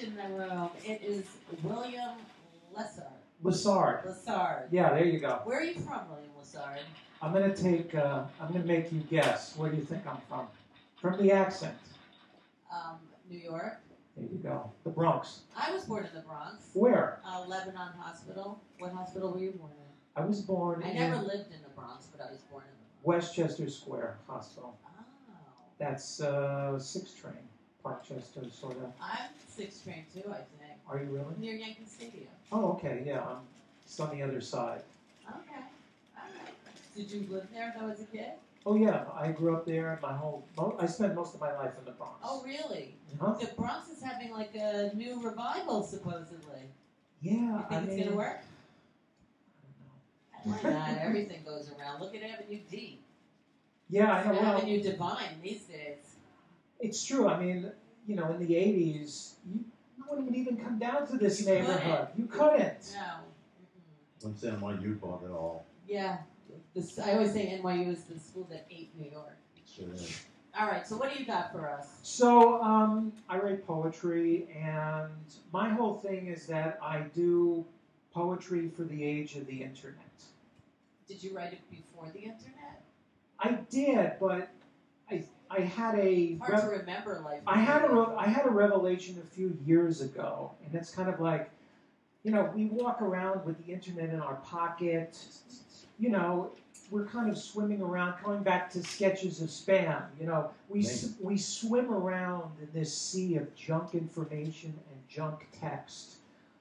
in the room. It is William Lessard. Lessard. Lessard. Yeah, there you go. Where are you from, William Lessard? I'm gonna make you guess. Where do you think I'm from? From the accent. New York. There you go. The Bronx. I was born in the Bronx. Where? Lebanon Hospital. What hospital were you born in? I was born I never lived in the Bronx, but I was born in the Bronx. Westchester Square Hospital. Oh. That's 6 train. Parkchester, sort of. I'm 6 train too, I think. Are you really? Near Yankee Stadium. Oh, okay, yeah. It's on the other side. Okay. All right. Did you live there though as a kid? Oh, yeah. I grew up there. I spent most of my life in the Bronx. Oh, really? Huh? The Bronx is having like a new revival, supposedly. Yeah, You think it's going to work? I don't know. Why not? Everything goes around. Look at Avenue D. Yeah, I know. Well, Avenue Divine these days. it's true. I mean, in the 80s, you wouldn't even come down to this neighborhood. You couldn't. No. Once NYU bought it all. Yeah. I always say NYU is the school that ate New York. Sure is. All right, so what do you got for us? So I write poetry, and my whole thing is that I do poetry for the age of the internet. Did you write it before the internet? I did, but I had a Hard to remember life. I had a revelation a few years ago, and it's kind of like, we walk around with the internet in our pocket. We're kind of swimming around, coming back to sketches of spam. We swim around in this sea of junk information and junk text.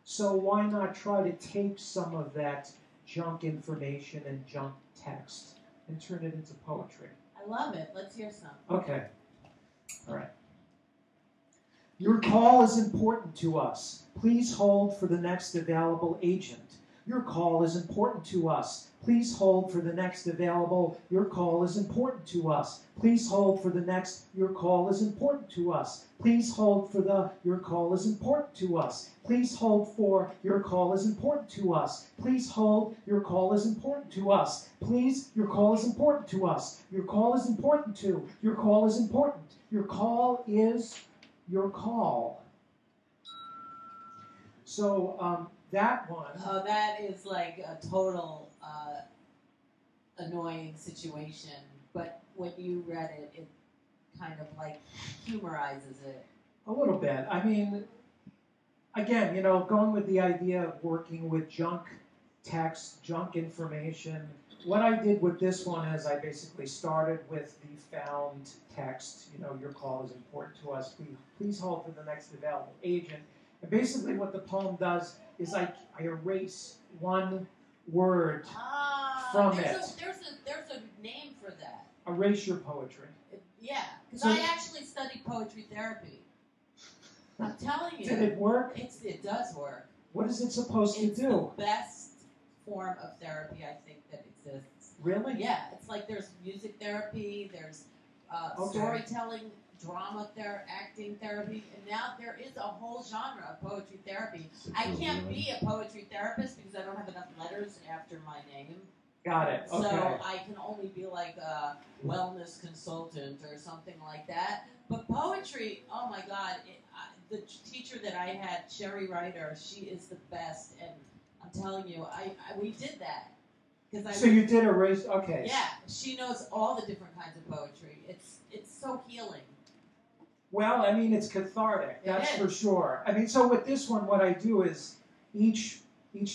So why not try to take some of that junk information and junk text and turn it into poetry? I love it. Let's hear some. Okay. All right. Your call is important to us. Please hold for the next available agent. Your call is important to us. Please hold for the next available. Your call is important to us. Please hold for the next. Your call is important to us. Please hold for the. Your call is important to us. Please hold for. Your call is important to us. Please hold. Your call is important to us. Please. Your call is important to us. Your call is important to. Your call is important. Your call is. Your call. So that one. Oh, that is like a total annoying situation. But when you read it, it kind of like humorizes it. A little bit. I mean, again, going with the idea of working with junk text, junk information. What I did with this one is I basically started with the found text. Your call is important to us. Please hold for the next available agent. And basically what the poem does is I erase one word from it. There's a name for that. Erase your poetry. Yeah, because So- I actually studied poetry therapy. I'm telling you. Did it work? It does work. What is it supposed to It's do? the best form of therapy I think that exists. Really? Yeah, it's like there's music therapy, there's Okay. storytelling, drama acting therapy, and now there is a whole genre of poetry therapy. I can't be a poetry therapist because I don't have enough letters after my name. Got it. Okay. So I can only be like a wellness consultant or something like that. But poetry, oh my God, the teacher that I had, Sherry Ryder, she is the best. And I'm telling you, we did that. So you did erase, okay. Yeah, she knows all the different kinds of poetry. It's so healing. Well, I mean, it's cathartic, that's for sure. I mean, so with this one, what I do is each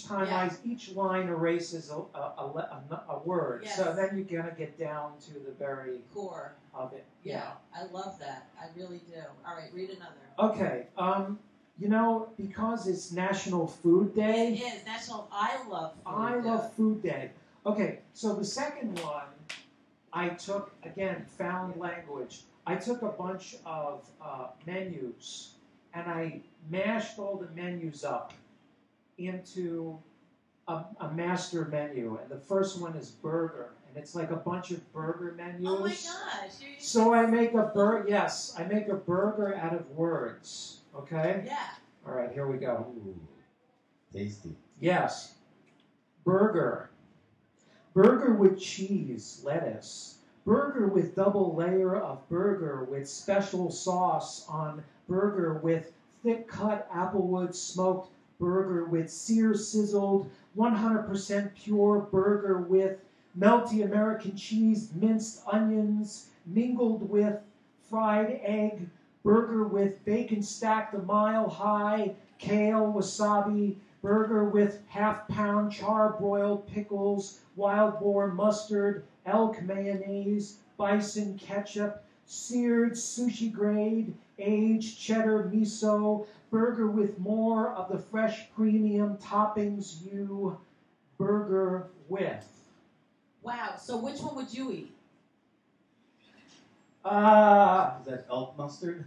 time each line erases a word. Yes. So then you're going to get down to the very core of it. Yeah, I love that. I really do. All right, read another. Okay. Because it's National Food Day. It is National I Love Food Day. I Love Food Day. Okay, so the second one, I took, again, found language. I took a bunch of menus, and I mashed all the menus up into a master menu. And the first one is burger, and it's like a bunch of burger menus. Oh my gosh! So I make a burger out of words. Okay? Yeah. All right, here we go. Ooh, tasty. Yes. Burger. Burger with cheese, lettuce. Burger with double layer of burger with special sauce on burger with thick-cut applewood smoked burger with sear-sizzled, 100% pure burger with melty American cheese, minced onions, mingled with fried egg, burger with bacon stacked a mile high, kale, wasabi, burger with half-pound charbroiled pickles, wild boar mustard, elk mayonnaise, bison ketchup, seared sushi grade, aged cheddar miso, burger with more of the fresh premium toppings you burger with. Wow. So which one would you eat? Is that elk mustard?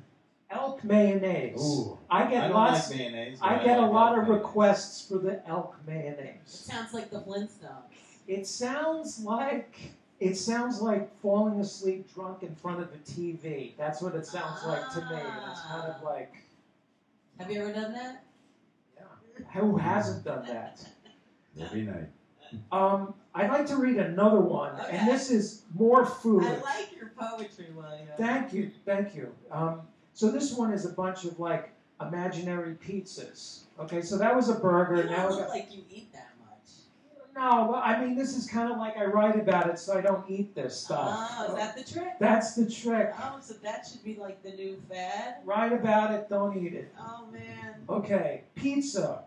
Elk mayonnaise. Ooh. I I get don't lots. like mayonnaise. I but get a like lot elk of mayonnaise. requests for the elk It mayonnaise. sounds like the Flintstones. It sounds like falling asleep drunk in front of the TV. That's what it sounds like to me. And it's kind of like, Have you ever done that? yeah, who hasn't done that? Every night. I'd like to read another one, Okay. and this is more food. I like your poetry, William. Thank you. So this one is a bunch of like imaginary pizzas. Okay, so that was a burger. You Now don't we look got, like you eat that much. no, well, I mean this is kind of like I write about it, so I don't eat this stuff. Oh, is that the trick? That's the trick. Oh, so that should be like the new fad? Write about it, don't eat it. Oh, man. Okay, pizza.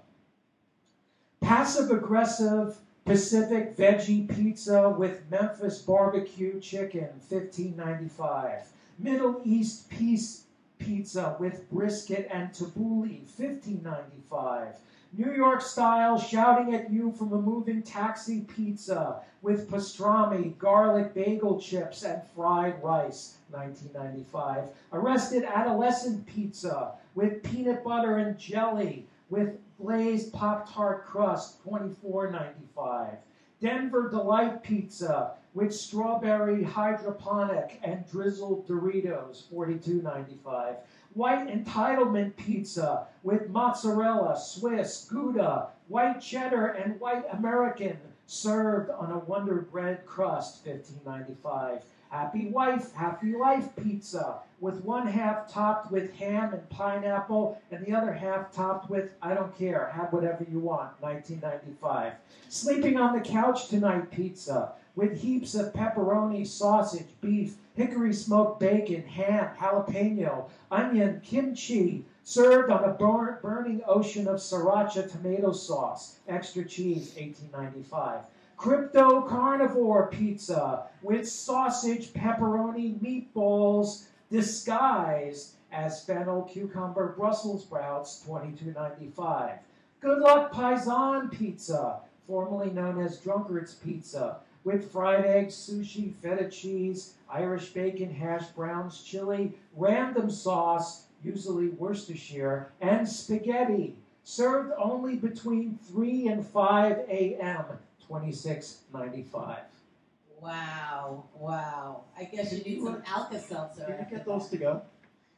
Passive-aggressive Pacific veggie pizza with Memphis barbecue chicken, $15.95. Middle East peace pizza with brisket and tabbouleh, $15.95. New York style shouting at you from a moving taxi pizza with pastrami, garlic bagel chips, and fried rice, $19.95. Arrested adolescent pizza with peanut butter and jelly with glazed Pop-Tart crust, $24.95. Denver Delight Pizza with strawberry hydroponic and drizzled Doritos, $42.95. White Entitlement Pizza with mozzarella, Swiss, Gouda, white cheddar, and white American, served on a Wonder Bread crust, $15.95. Happy Wife, Happy Life Pizza with one half topped with ham and pineapple and the other half topped with, I don't care, have whatever you want, $19.95. Sleeping on the Couch Tonight Pizza with heaps of pepperoni, sausage, beef, hickory smoked bacon, ham, jalapeno, onion, kimchi, served on a burning ocean of sriracha tomato sauce, extra cheese, $18.95. Crypto Carnivore Pizza with sausage, pepperoni, meatballs disguised as fennel, cucumber, Brussels sprouts, $22.95. Good Luck Paisan Pizza, formerly known as Drunkard's Pizza, with fried eggs, sushi, feta cheese, Irish bacon, hash browns, chili, random sauce, usually Worcestershire, and spaghetti, served only between 3 and 5 a.m., $26.95. Wow. Wow. I guess you need some Alka-Seltzer. Did you get those to go?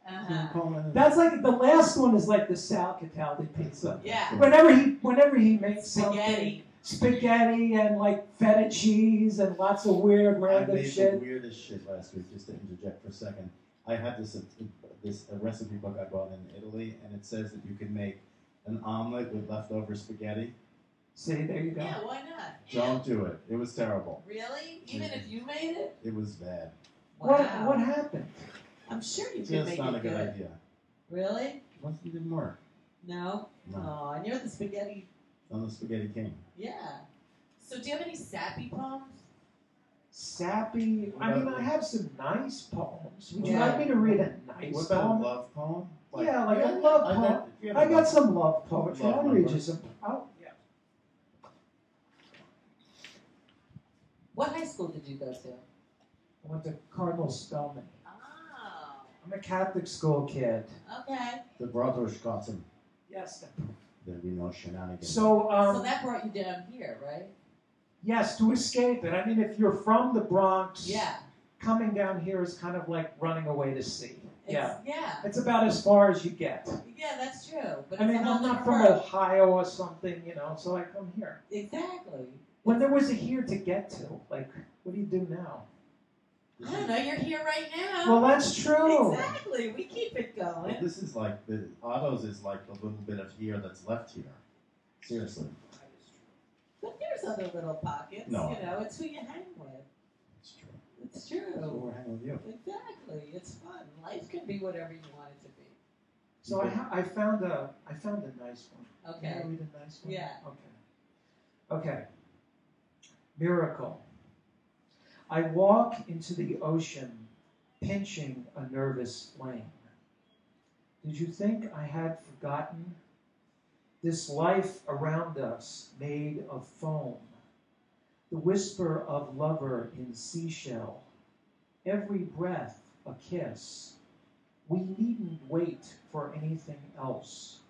Uh-huh. That's like the last one is like the Sal Cataldi pizza. Yeah. Whenever he makes Spaghetti. spaghetti and like feta cheese and lots of weird I random made shit. the weirdest shit last week, just to interject for a second. I had this recipe book I bought in Italy, and it says that you can make an omelet with leftover spaghetti. See, there you go. Yeah, why not? Don't do it. It was terrible. Really? Even if you made it? It was bad. Wow. What happened? I'm sure you It's can just make not it a good good. idea. Really? Once it didn't work. No? No. Oh, and you're the spaghetti. On the Spaghetti King. Yeah. So do you have any sappy poems? Sappy. I mean, I have some nice poems. Would you Yeah. like me to read a nice What about poem? a love poem? Yeah, like a love poem. I got some love poetry. Love I'll read you numbers. some. Oh, yeah. What high school did you go to? I went to Cardinal Spellman. Oh, I'm a Catholic school kid. okay. The brothers got him. Yes. There'd be no shenanigans. So, So that brought you down here, right? yes, to escape it. I mean, if you're from the Bronx, Yeah. coming down here is kind of like running away to sea. Yeah. Yeah. It's about as far as you get. Yeah, that's true. But I it's mean, a whole I'm not different from world. Ohio or something, so I come here. Exactly. When there was a here to get to, like, what do you do now? I don't know, you're here right now. Well, that's true. Exactly, we keep it Well, going. this is like the Otto's is like the little bit of here that's left here. Seriously. But there's other little pockets. No. You know, it's who you hang with. It's true. It's true. That's why we're hanging with you. Exactly. It's fun. Life can be whatever you want it to be. So I found a nice one. Okay. Can I read a nice one? Yeah. Okay. Miracle. I walk into the ocean, pinching a nervous flame. Did you think I had forgotten? This life around us made of foam. The whisper of lover in seashell. Every breath a kiss. We needn't wait for anything else.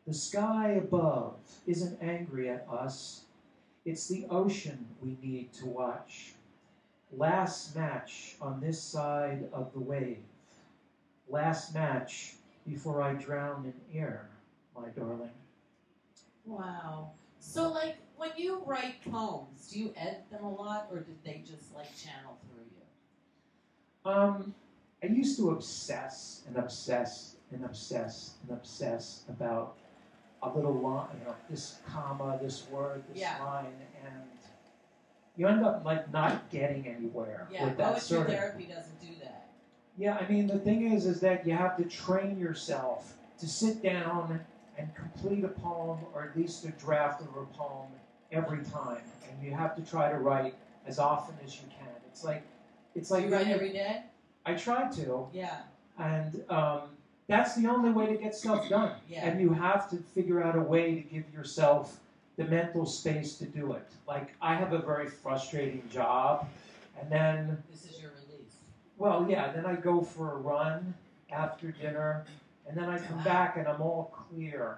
The sky above isn't angry at us. It's the ocean we need to watch. Last match on this side of the wave. Last match before I drown in air, my darling. Wow. So, like, when you write poems, do you edit them a lot, or did they just, like, channel through you? I used to obsess and obsess and obsess and obsess about a little line, this comma, this word, this line, and you end up like not getting anywhere with that poetry therapy doesn't do that. Yeah, I mean the thing is that you have to train yourself to sit down and complete a poem, or at least a draft of a poem every time, and you have to try to write as often as you can. It's like Do you write every day? I try to. Yeah. And that's the only way to get stuff done. Yeah. And you have to figure out a way to give yourself the mental space to do it. Like, I have a very frustrating job, and then... This is your release. Well, yeah, then I go for a run after dinner, and then I come back and I'm all clear.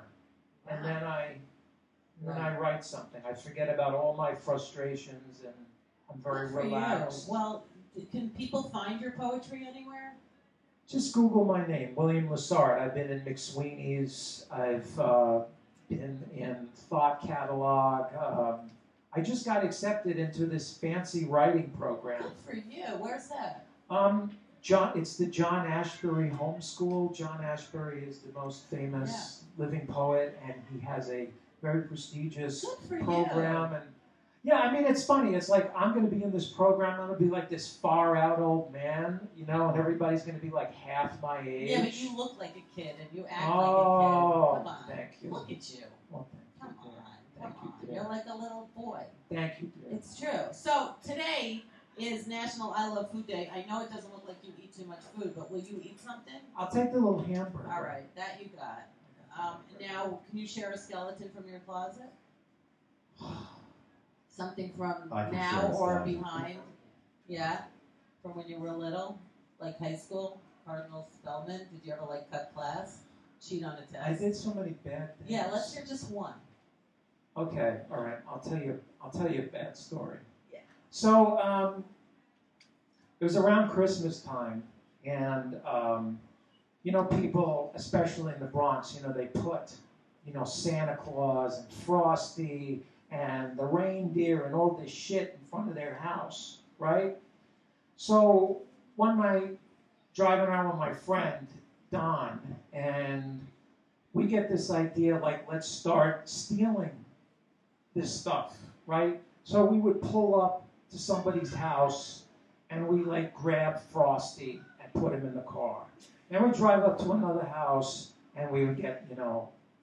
And then I write something. I forget about all my frustrations, and I'm very relaxed. Well, can people find your poetry anywhere? Just Google my name, William Lessard. I've been in McSweeney's. I've been in Thought Catalog. I just got accepted into this fancy writing program. Good for you. Where's that? It's the John Ashbery Homeschool. John Ashbery is the most famous living poet, and he has a very prestigious program. And yeah, I mean, it's funny. It's like, I'm going to be in this program. I'm going to be like this far-out old man, and everybody's going to be like half my age. Yeah, but you look like a kid, and you act like a kid. Come on. Thank you. Look at you. Well, Come on. Thank you, dear. You're like a little boy. Thank you, dear. It's true. So today is National I Love Food Day. I know it doesn't look like you eat too much food, but will you eat something? I'll take the little hamburger. All right, that you got. Now, can you share a skeleton from your closet? Something from now or behind? Yeah? From when you were little? Like high school? Cardinal Spellman? Did you ever, like, cut class? Cheat on a test? I did so many bad things. Yeah, let's hear just one. Okay, all right. I'll tell you a bad story. Yeah. So, it was around Christmas time, and people, especially in the Bronx, they put, Santa Claus and Frosty and the reindeer and all this shit in front of their house, right? So one night, driving around with my friend, Don, and we get this idea, like, let's start stealing this stuff, right? So we would pull up to somebody's house, and we, like, grab Frosty and put him in the car. Then we drive up to another house, and we would get,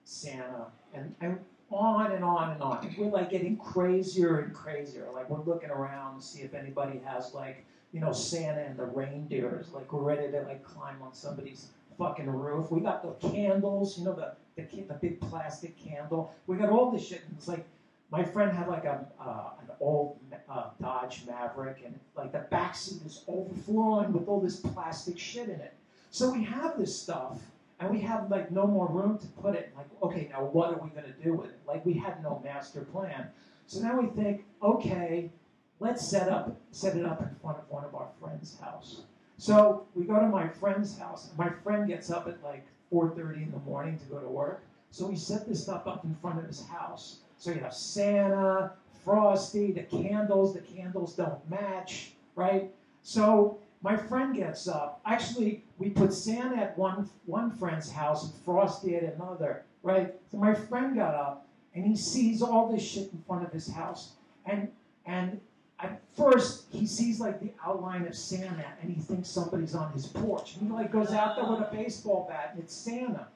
Santa, and on and on and on. We're, like, getting crazier and crazier. Like, we're looking around to see if anybody has, like, Santa and the reindeers. Like, we're ready to, like, climb on somebody's fucking roof. We got the candles, the big plastic candle. We got all this shit, and it's like, my friend had, like, an old Dodge Maverick, and, like, the backseat is overflowing with all this plastic shit in it. So we have this stuff, and we have, like, no more room to put it. Like, okay, now what are we going to do with it? Like, we had no master plan. So now we think, okay, let's set it up in front of one of our friends' house. So we go to my friend's house, and my friend gets up at, like, 4:30 in the morning to go to work. So we set this stuff up in front of his house. So you have Santa, Frosty, the candles don't match, right? So my friend gets up. Actually, we put Santa at one friend's house and Frosty at another, right? So my friend got up, and he sees all this shit in front of his house. And at first, he sees like the outline of Santa, and he thinks somebody's on his porch. And he like goes out there with a baseball bat, and it's Santa.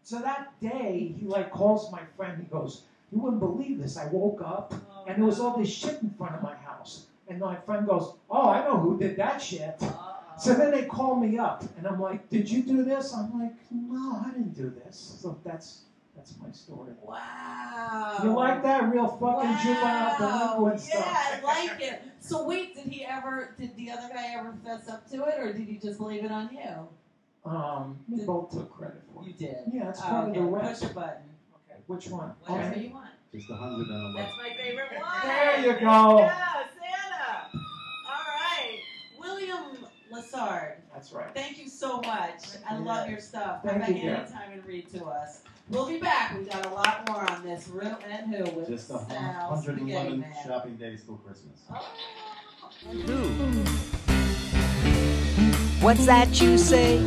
So that day, he like calls my friend. He goes, "You wouldn't believe this. I woke up, and there was all this shit in front of my house." And my friend goes, "Oh, I know who did that shit." So then they call me up, and I'm like, "Did you do this?" I'm like, "No, I didn't do this." So that's my story. Wow. You like that real fucking juvenile delinquent stuff? Yeah, I like it. So wait, did the other guy ever fess up to it, or did he just leave it on you? We both took credit for it. You did. Yeah, it's part of the rest. Push a button. Okay, which one? Whatever you want. Just 100 and That's my favorite one. There you go. Yeah, Santa. All right, William Lessard. That's right. Thank you so much. I love your stuff. Thank Come you, back Deb. anytime and read to us. We'll be back. We got a lot more on this Rew and Who with just Sal 111 Spaghetti Man. shopping days till Christmas. Oh. What's that you say?